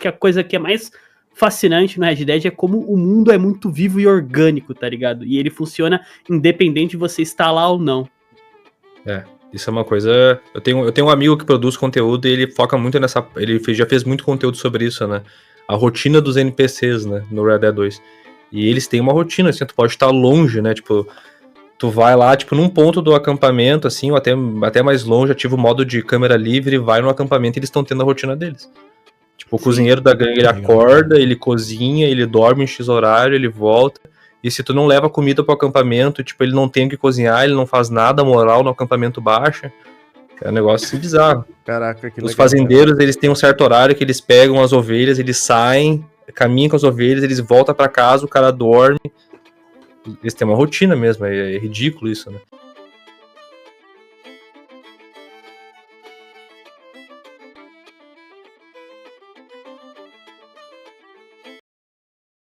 que a coisa que é mais fascinante no Red Dead é como o mundo é muito vivo e orgânico, tá ligado? E ele funciona independente de você estar lá ou não. Isso é uma coisa... Eu tenho um amigo que produz conteúdo e ele foca muito nessa... Ele já fez muito conteúdo sobre isso, né? A rotina dos NPCs, né? No Red Dead 2. E eles têm uma rotina, assim, tu pode estar longe, né? Tipo, tu vai lá, tipo, num ponto do acampamento, assim, ou até mais longe, ativa o modo de câmera livre, vai no acampamento e eles estão tendo a rotina deles. Tipo, o cozinheiro da gangue, ele acorda, ele cozinha, ele dorme em X horário, ele volta. E se tu não leva comida pro acampamento, tipo, ele não tem o que cozinhar, ele não faz nada, a moral no acampamento baixa. É um negócio assim bizarro. Caraca, que legal. Os fazendeiros, eles têm um certo horário que eles pegam as ovelhas, eles saem, caminham com as ovelhas, eles voltam pra casa, o cara dorme. Eles têm uma rotina mesmo, é ridículo isso, né?